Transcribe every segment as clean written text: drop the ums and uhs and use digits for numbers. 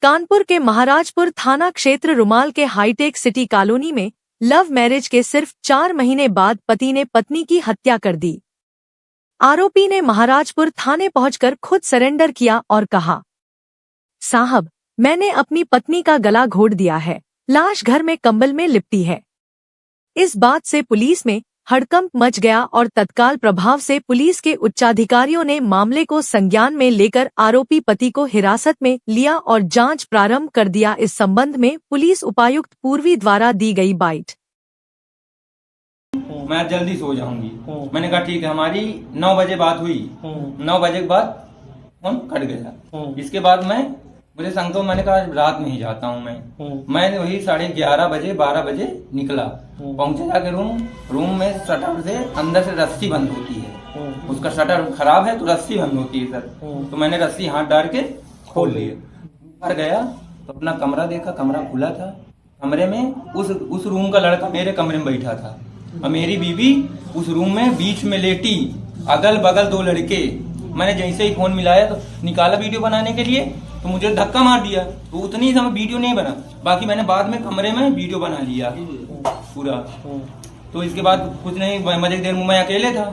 कानपुर के महाराजपुर थाना क्षेत्र रुमाल के हाईटेक सिटी कॉलोनी में लव मैरिज के सिर्फ 4 महीने बाद पति ने पत्नी की हत्या कर दी। आरोपी ने महाराजपुर थाने पहुंचकर खुद सरेंडर किया और कहा, साहब, मैंने अपनी पत्नी का गला घोट दिया है, लाश घर में कंबल में लिपटी है। इस बात से पुलिस में हड़कंप मच गया और तत्काल प्रभाव से पुलिस के उच्चाधिकारियों ने मामले को संज्ञान में लेकर आरोपी पति को हिरासत में लिया और जांच प्रारंभ कर दिया। इस संबंध में पुलिस उपायुक्त पूर्वी द्वारा दी गई बाइट। मैं जल्दी सो जाऊंगी। मैंने कहा ठीक है। हमारी 9 बजे बात हुई। 9 बजे के बाद फोन कट गया। इसके बाद मुझे संग मैंने कहा रात में ही जाता हूँ। मैं वही 11:30 बजे 12 बजे निकला। पहुंचे जाके रूम में शटर से अंदर से रस्सी बंद होती है। उसका शटर खराब है तो रस्सी बंद होती है सर। तो मैंने रस्सी हाथ डाल के खोल लिए। ऊपर गया तो अपना कमरा देखा, कमरा खुला था। कमरे में उस रूम का लड़का मेरे कमरे में बैठा था और मेरी बीवी उस रूम में बीच में लेटी, अगल बगल 2 लड़के। मैंने जैसे ही फोन मिलाया तो निकाला वीडियो बनाने के लिए तो मुझे धक्का मार दिया। तो उतनी समय वीडियो नहीं बना, बाकी मैंने बाद में कमरे में वीडियो बना लिया पूरा। तो इसके बाद कुछ नहीं, मजे देर में मैं अकेले था,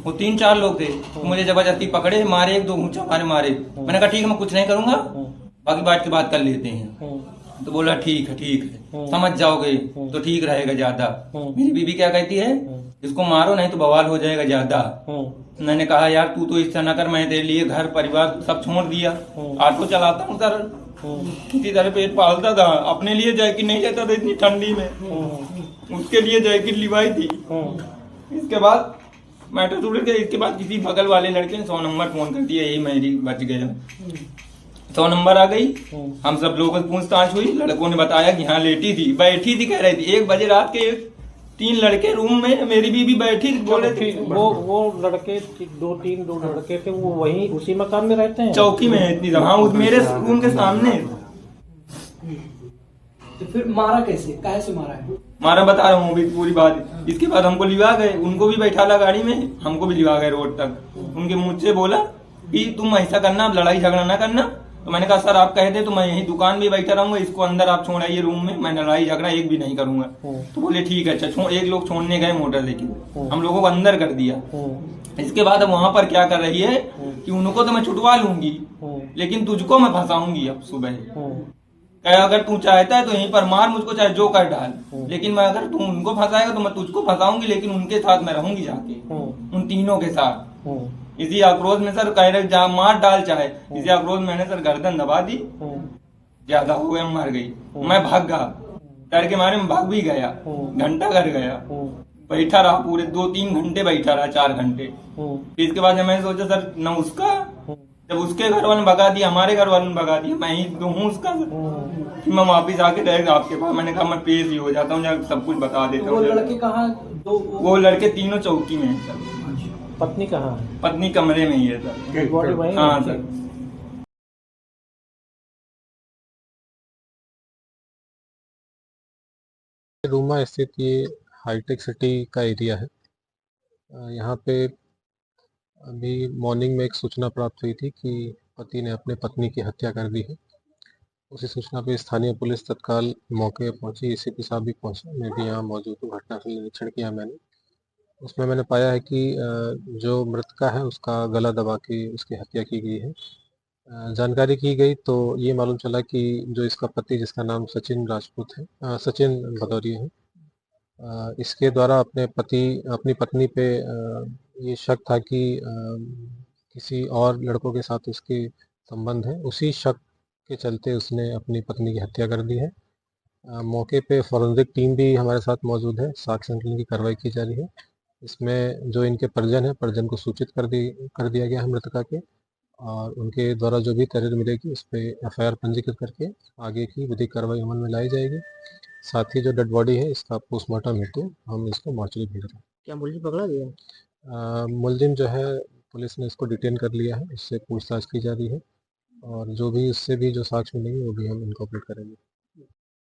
वो 3-4 लोग थे। तो मुझे जबरदस्ती पकड़े, मारे, 1-2 ऊंचा मारे। मैंने कहा ठीक है, मैं कुछ नहीं करूंगा, बाकी बात की बात कर लेते हैं। तो बोला ठीक है, समझ जाओगे तो ठीक रहेगा ज्यादा। मेरी बीवी क्या कहती है, इसको मारो नहीं तो बवाल हो जाएगा ज्यादा। मैंने कहा यार तू तो इस तरह कर, मैं तेरे लिए घर परिवार सब छोड़ दिया, ऑटो चलाता हूँ सर, किसी तरह पेट पालता था। अपने लिए जैकेट नहीं लेता था इतनी ठंडी में, उसके लिए जैकेट लिवाई थी। इसके बाद मैटर टूट गया। इसके बाद किसी बगल वाले लड़के ने 100 नंबर फोन कर दिया, यही मेरी बच गया। 100 नंबर आ गई। हम सब लोगों से पूछताछ हुई, लड़कों ने बताया कि हाँ बैठी थी कह रही थी। 1 बजे रात के 3 लड़के रूम में, मेरी बीवी बैठी बोले थे। वो लड़के 2 लड़के थे, वो वहीं उसी मकान में रहते हैं, चौकी में है इतनी। हाँ, मेरे रूम के सामने। तो फिर मारा कैसे से मारा है? मारा बता रहा हूँ पूरी बात। इसके बाद हमको लिवा गए, उनको भी बैठा ला गाड़ी में, हमको भी लिवा गए रोड तक। उनके मुंह से बोला कि तुम ऐसा करना, लड़ाई झगड़ा ना करना। तो मैंने कहा सर आप कहते तो मैं यही दुकान में बैठा रहूंगा, इसको अंदर आप छोड़ आइए रूम में, मैं लड़ाई झगड़ा एक भी नहीं करूंगा। तो बोले ठीक है। अच्छा, एक लोग छोड़ने गए मोटर लेके, हम लोगों को अंदर कर दिया। इसके बाद अब वहां पर क्या कर रही है कि उनको तो मैं छुटवा लूंगी, लेकिन तुझको मैं फंसाऊंगी। अब सुबह कहे अगर तू चाहता है तो यहीं पर मार मुझको, चाहे जो कर डाल, लेकिन मैं अगर तू उनको फंसाएगा तो मैं तुझको फंसाऊंगी, लेकिन उनके साथ मैं रहूंगी जाके, उन तीनों के साथ। इसी आक्रोश में सर कह रहे मार डाल चाहे, इसी आक्रोश में मैंने सर गर्दन दबा दी। ज्यादा हो गया, मर गई। मैं भाग गया, डर के मारे में भाग भी गया। घंटा घर गया, बैठा रहा पूरे 2-3 घंटे बैठा रहा, 4 घंटे। इसके बाद मैंने सोचा सर न उसका, जब उसके घर वालों ने भगा दिया, हमारे घर वालों ने भगा दिया, मैं ही तो हूँ उसका। मैं वापिस आके रहेगा आपके पास। मैंने कहा मैं पेश ही हो जाता हूँ, सब कुछ बता देता हूँ। वो लड़के कहाँ? वो लड़के तीनों चौकी में है सर। पत्नी कहाँ है? पत्नी कमरे में ही है सर। हाँ सर। रूमा स्थित ये हाईटेक सिटी का एरिया है। यहाँ पे अभी मॉर्निंग में एक सूचना प्राप्त हुई थी कि पति ने अपने पत्नी की हत्या कर दी है। उसी सूचना पे स्थानीय पुलिस तत्काल मौके पर पहुंची। एसीपी साहब भी पहुंचे, मैं भी यहाँ मौजूद हूँ। घटनास्थल निरीक्षण किया मैंने। उसमें मैंने पाया है कि जो मृतका है उसका गला दबा के उसकी हत्या की गई है। जानकारी की गई तो ये मालूम चला कि जो इसका पति, जिसका नाम सचिन राजपूत है, सचिन भदौरिया है, इसके द्वारा अपनी पत्नी पे ये शक था कि किसी और लड़कों के साथ उसके संबंध है। उसी शक के चलते उसने अपनी पत्नी की हत्या कर दी है। मौके पे फॉरेंसिक टीम भी हमारे साथ मौजूद है। साक्ष्य संकलन की कार्रवाई की जा रही है। इसमें जो इनके परिजन है, परिजन को सूचित कर दिया गया है मृतका के, और उनके द्वारा जो भी तहरीर मिलेगी उस पर एफआईआर पंजीकृत करके आगे की विधिक कार्रवाई अमल में लाई जाएगी। साथ ही जो डेड बॉडी है इसका पोस्टमार्टम हेतु हम इसको मॉर्चरी भेज रहे हैं। क्या मुलजिम पकड़ा गया? मुलजिम जो है पुलिस ने इसको डिटेन कर लिया है, उससे पूछताछ की जा रही है, और जो भी उससे भी जो साक्ष्य मिलेंगे वो भी हम इनकॉर्पोरेट करेंगे।